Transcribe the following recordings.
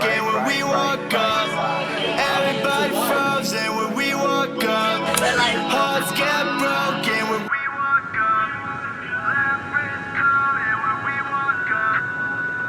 and when we woke up, everybody frozen when we woke up. Hearts get broken when we woke up. Left wrist cold and when we woke up.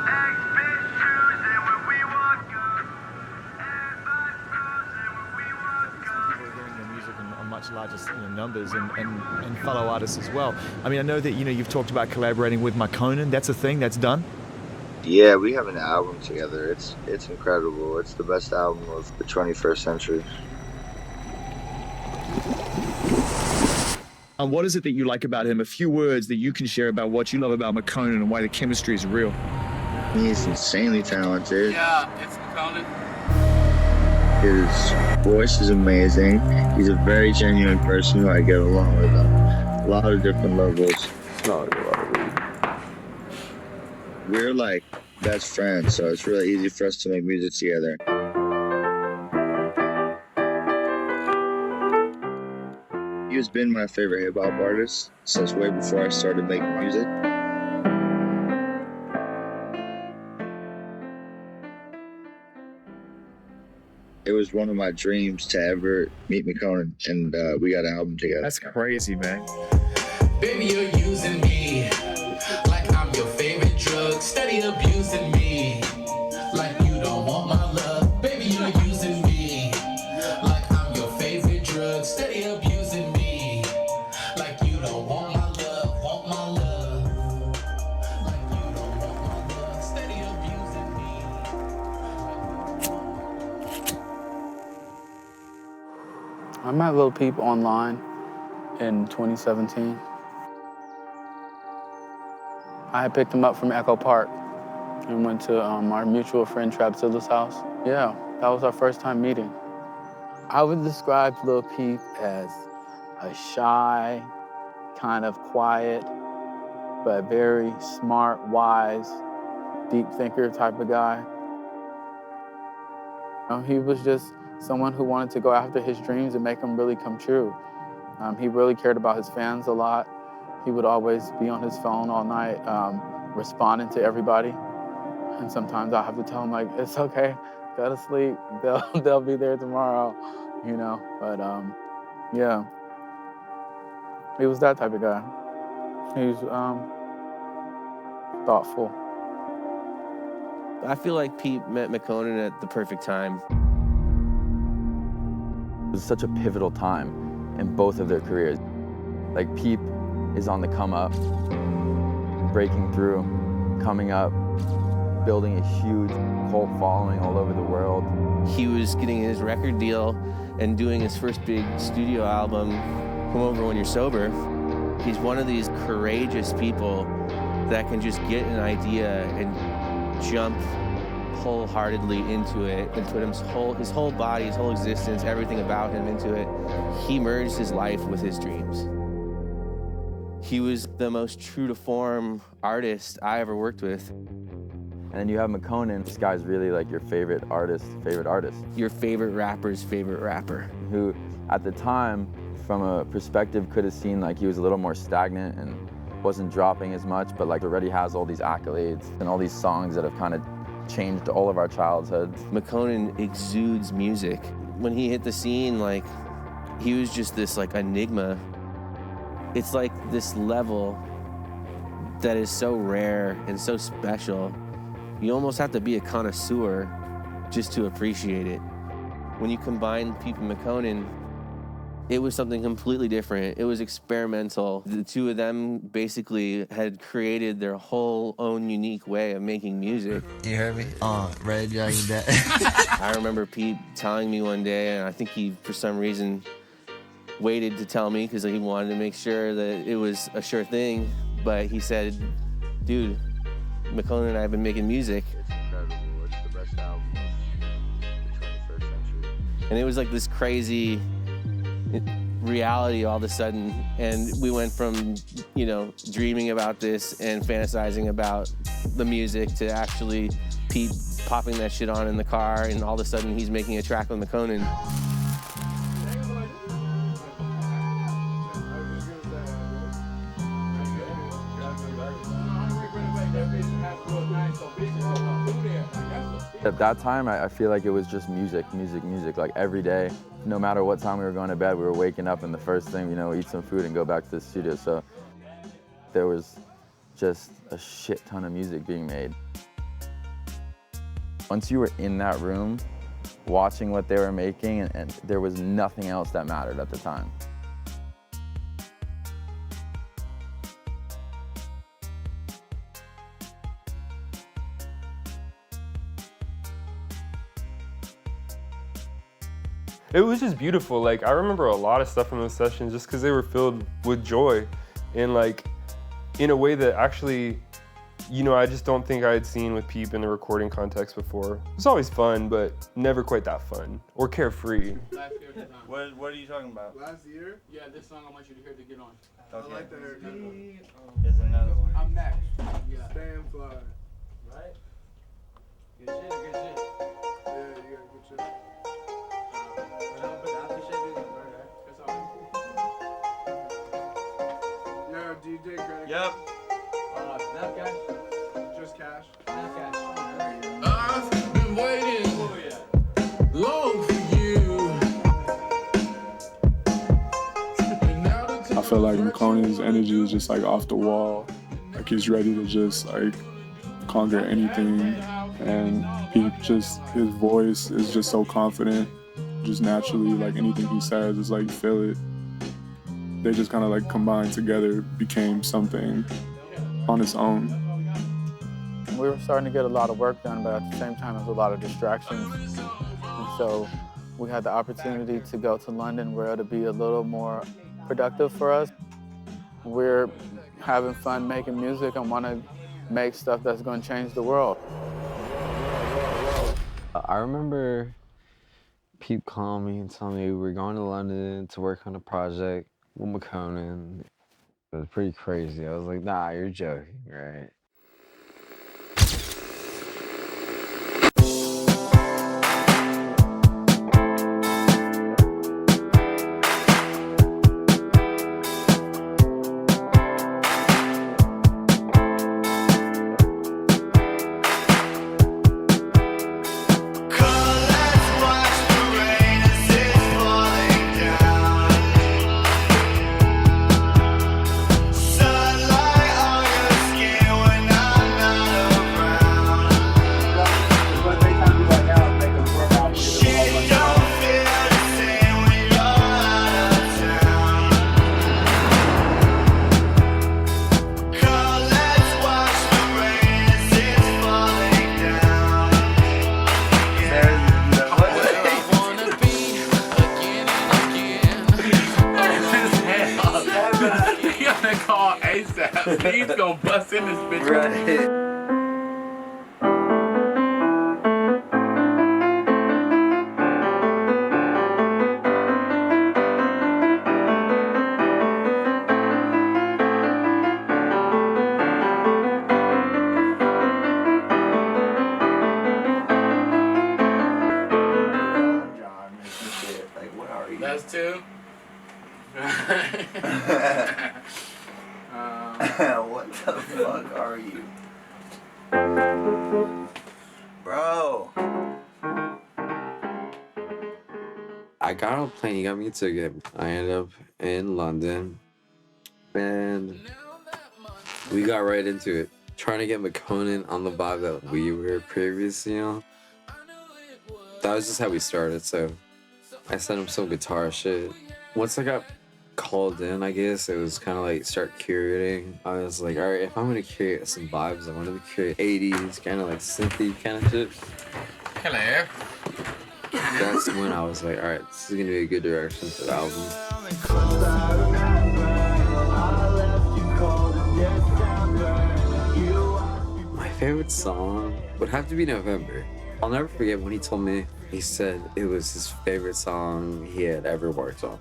X-bitch shoes and when we woke up. Everybody frozen when we woke up. People are hearing your music on much larger numbers and fellow artists as well. I mean, I know that you've talked about collaborating with Makonnen. That's a thing that's done. Yeah, we have an album together. It's incredible. It's the best album of the 21st century. And what is it that you like about him? A few words that you can share about what you love about Makonnen and why the chemistry is real. He's insanely talented. Yeah, it's Makonnen. His voice is amazing. He's a very genuine person who I get along with on a lot of different levels. We're like best friends, so it's really easy for us to make music together. He's been my favorite hip-hop artist since way before I started making music. It was one of my dreams to ever meet Makonnen, and we got an album together. That's crazy, man. Baby, you're using me like I'm your favorite drug. Steady abusing me like you don't want my love. Baby, you're using me like I'm your favorite drug. Steady abusing me like you don't want my love. Want my love like you don't want my love. Steady abusing me. I met Lil Peep online in 2017. I had picked him up from Echo Park and went to our mutual friend Trapzilla's house. Yeah, that was our first time meeting. I would describe Lil Peep as a shy, kind of quiet, but very smart, wise, deep thinker type of guy. He was just someone who wanted to go after his dreams and make them really come true. He really cared about his fans a lot. He would always be on his phone all night, responding to everybody. And sometimes I have to tell him, like, it's okay, go to sleep. They'll be there tomorrow, But yeah, he was that type of guy. He was thoughtful. I feel like Pete met Makonnen at the perfect time. It was such a pivotal time in both of their careers. Like, Peep is on the come up, breaking through, coming up, building a huge cult following all over the world. He was getting his record deal and doing his first big studio album, Come Over When You're Sober. He's one of these courageous people that can just get an idea and jump wholeheartedly into it and put his whole body, his whole existence, everything about him into it. He merged his life with his dreams. He was the most true to form artist I ever worked with. And then you have Makonnen. This guy's really like your favorite artist. Your favorite rapper's favorite rapper. Who, at the time, from a perspective, could have seemed like he was a little more stagnant and wasn't dropping as much, but like already has all these accolades and all these songs that have kind of changed all of our childhoods. Makonnen exudes music. When he hit the scene, like, he was just this like enigma. It's like this level that is so rare and so special. You almost have to be a connoisseur just to appreciate it. When you combine Peep and Makonnen, it was something completely different. It was experimental. The two of them basically had created their whole own unique way of making music. You heard me? Red Dragon Dead. I remember Pete telling me one day, and I think he, for some reason, waited to tell me because he wanted to make sure that it was a sure thing. But he said, dude, Makonnen and I have been making music. It's incredible. It's the best album of the 21st century. And it was like this crazy reality all of a sudden. And we went from, dreaming about this and fantasizing about the music to actually Pete popping that shit on in the car, and all of a sudden he's making a track with Makonnen. At that time, I feel like it was just music. Like every day, no matter what time we were going to bed, we were waking up and the first thing, eat some food and go back to the studio. So there was just a shit ton of music being made. Once you were in that room, watching what they were making, and there was nothing else that mattered at the time. It was just beautiful. Like, I remember a lot of stuff from those sessions just because they were filled with joy and like in a way that actually, I just don't think I had seen with Peep in the recording context before. It was always fun, but never quite that fun or carefree. What are you talking about? Last year? Yeah, this song I want you to hear to get on. Okay. I like that haircut. There's another one. I'm next. Yeah. Stand fly. Right? Good shit, good shit. Yeah, you got good shit. Yeah, DJ Craig. Yep. Snap cash? Just cash? Snap cash. I've been waiting long for you. I feel like Makonen's energy is just like off the wall. Like he's ready to just like conquer anything. And his voice is just so confident. Just naturally, like anything he says is like you feel it. They just kind of like combined together, became something on its own. We were starting to get a lot of work done, but at the same time, there was a lot of distractions. And so we had the opportunity to go to London where it'll be a little more productive for us. We're having fun making music and want to make stuff that's going to change the world. I remember Peep calling me and telling me we were going to London to work on a project with Makonnen. It was pretty crazy. I was like, nah, you're joking, right? He's gonna bust in this bitch. Right. That's two. What the fuck are you? Bro. I got on a plane, he got me a ticket. I ended up in London and we got right into it. Trying to get Makonnen on the vibe that we were previously on. That was just how we started, so I sent him some guitar shit. Once I got called in, I guess, it was kind of like start curating. I was like, all right, if I'm gonna curate some vibes, I wanted to curate 80s, kind of like synthy kind of shit. Hello. That's when I was like, all right, this is gonna be a good direction for the album. My favorite song would have to be November. I'll never forget when he told me, he said it was his favorite song he had ever worked on.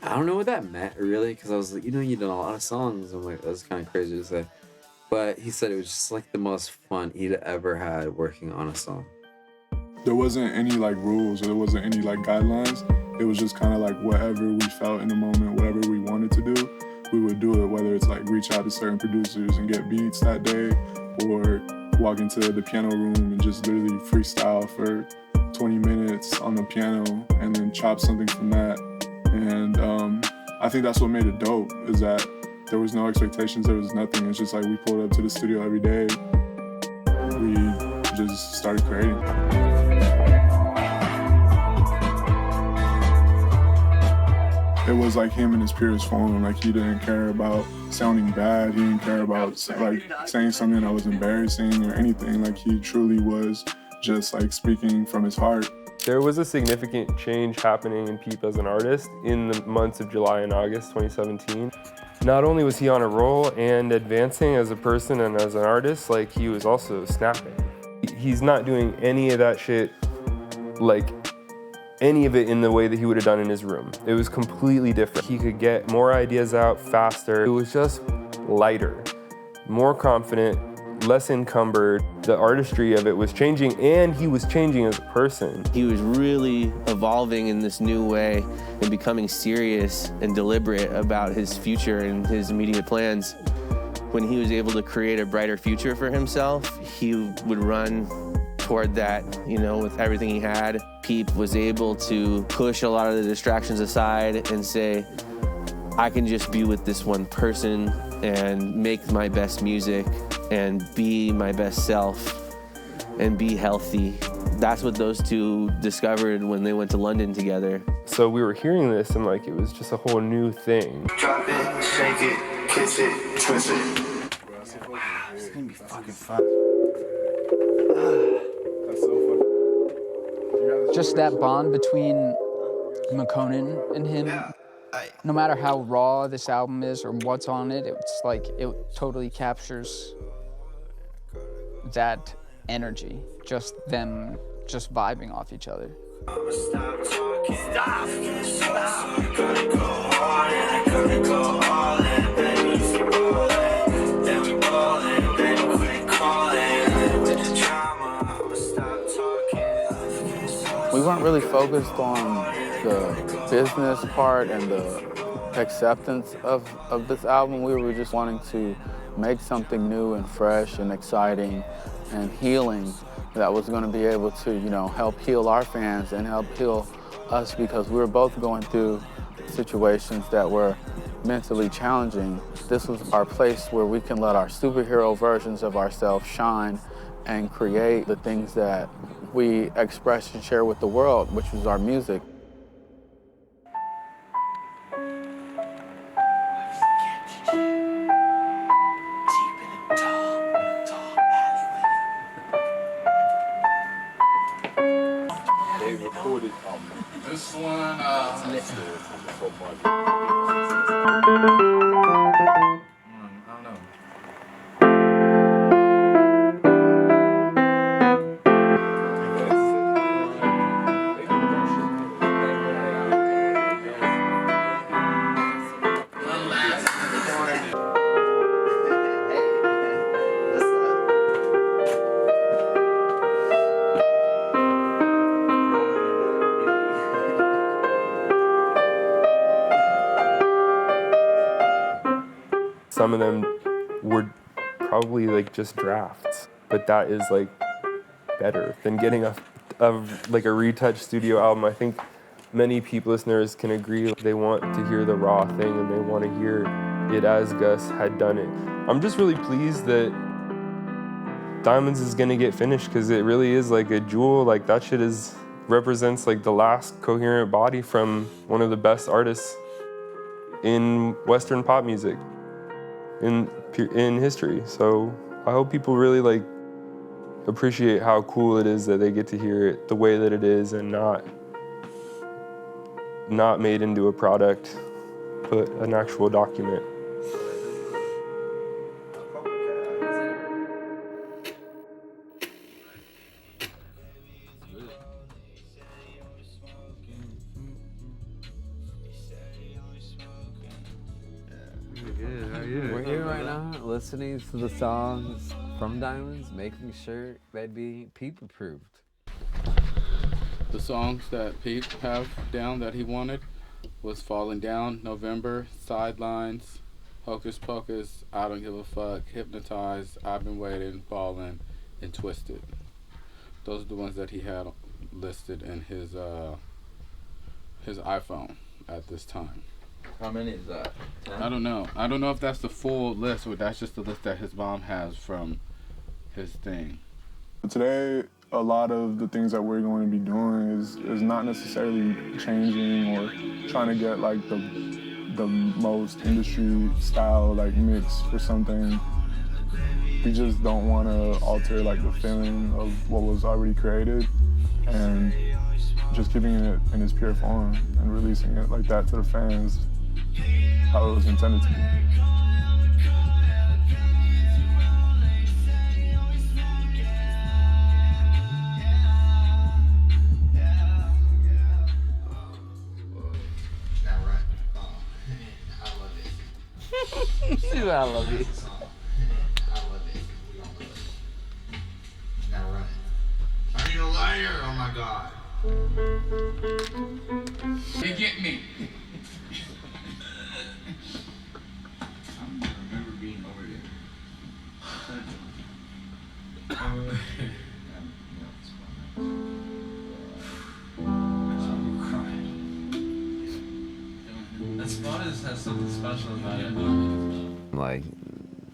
I don't know what that meant really, because I was like, you done a lot of songs. I'm like, that's kind of crazy to say. But he said it was just like the most fun he'd ever had working on a song. There wasn't any like rules, or there wasn't any like guidelines. It was just kind of like whatever we felt in the moment, whatever we wanted to do, we would do it, whether it's like reach out to certain producers and get beats that day, or walk into the piano room and just literally freestyle for 20 minutes on the piano and then chop something from that. And I think that's what made it dope, is that there was no expectations, there was nothing. It's just like we pulled up to the studio every day. We just started creating. It was like him in his purest form. Like, he didn't care about sounding bad. He didn't care about like saying something that was embarrassing or anything. Like, he truly was just like speaking from his heart. There was a significant change happening in Peep as an artist in the months of July and August 2017. Not only was he on a roll and advancing as a person and as an artist, like, he was also snapping. He's not doing any of that shit, like, any of it in the way that he would have done in his room. It was completely different. He could get more ideas out faster. It was just lighter, more confident, less encumbered. The artistry of it was changing, and he was changing as a person. He was really evolving in this new way and becoming serious and deliberate about his future and his immediate plans. When he was able to create a brighter future for himself, he would run toward that, you know, with everything he had. Peep was able to push a lot of the distractions aside and say, I can just be with this one person and make my best music and be my best self and be healthy. That's what those two discovered when they went to London together. So we were hearing this and like it was just a whole new thing. Drop it, shake it, kiss it, twist it. It's gonna be fucking fun. Just that bond between Makonnen and him, no matter how raw this album is or what's on it, it's like it totally captures that energy, just them just vibing off each other. Stop talking. Stop. Stop. Gotta go all in. I gotta go all in. Then we ballin'. Then we ballin'. Then we quit crawling. With the drama. I'ma stop talking. We weren't really focused on the business part and the acceptance of this album. We were just wanting to make something new and fresh and exciting and healing that was going to be able to, you know, help heal our fans and help heal us, because we were both going through situations that were mentally challenging. This was our place where we can let our superhero versions of ourselves shine and create the things that we express and share with the world, which was our music. This one, I don't know. Some of them were probably like just drafts, but that is like better than getting a retouched studio album. I think many Peep listeners can agree they want to hear the raw thing and they want to hear it as Gus had done it. I'm just really pleased that Diamonds is gonna get finished, because it really is like a jewel. Like, that shit represents like the last coherent body from one of the best artists in Western pop music in history. So I hope people really like appreciate how cool it is that they get to hear it the way that it is, and not made into a product, but an actual document. We're here right now listening to the songs from Diamonds, making sure they'd be Peep approved. The songs that Peep have down that he wanted was Falling Down, November, Sidelines, Hocus Pocus, I Don't Give a Fuck, Hypnotized, I've Been Waiting, Ballin', and Twisted. Those are the ones that he had listed in his iPhone at this time. How many is that? 10? I don't know. I don't know if that's the full list or that's just the list that his mom has from his thing. Today, a lot of the things that we're going to be doing is not necessarily changing or trying to get like the most industry style like mix for something. We just don't want to alter like the feeling of what was already created and just keeping it in its pure form and releasing it like that to the fans how it was intended to be. I love it. Now run it. Are you a liar? Oh my God. You get me. I remember being over there. That spot has something special about it. Like,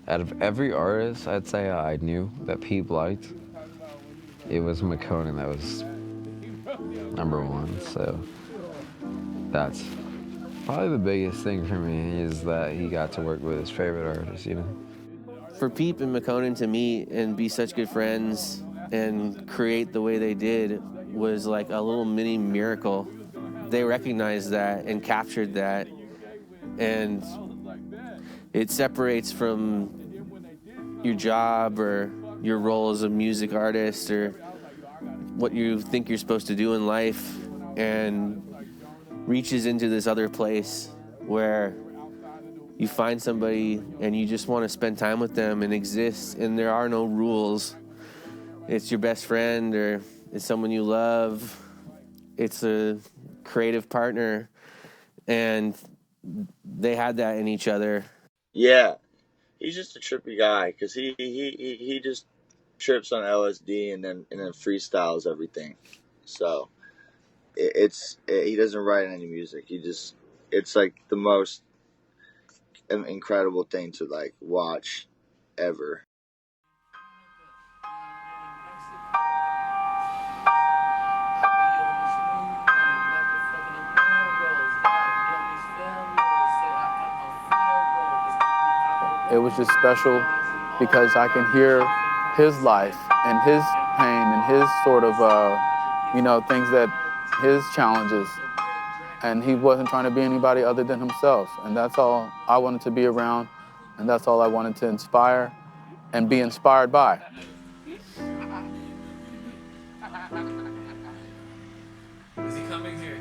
out of every artist I'd say I knew that Peep liked, it was Makonnen that was #1. So that's probably the biggest thing for me is that he got to work with his favorite artist, you know? For Peep and Makonnen to meet and be such good friends and create the way they did was like a little mini miracle. They recognized that and captured that, and it separates from your job or your role as a music artist or what you think you're supposed to do in life, and reaches into this other place where you find somebody and you just want to spend time with them and exist, and there are no rules. It's your best friend or it's someone you love. It's a creative partner, and they had that in each other. Yeah, he's just a trippy guy because he just trips on LSD and then freestyles everything. So he doesn't write any music. It's like the most incredible thing to like watch ever. It was just special because I can hear his life and his pain and his sort of, things that, his challenges. And he wasn't trying to be anybody other than himself. And that's all I wanted to be around. And that's all I wanted to inspire and be inspired by. Is he coming here?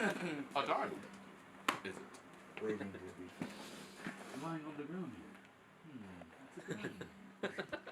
A diamond. Is it? Waiting to be lying on the ground here. That's a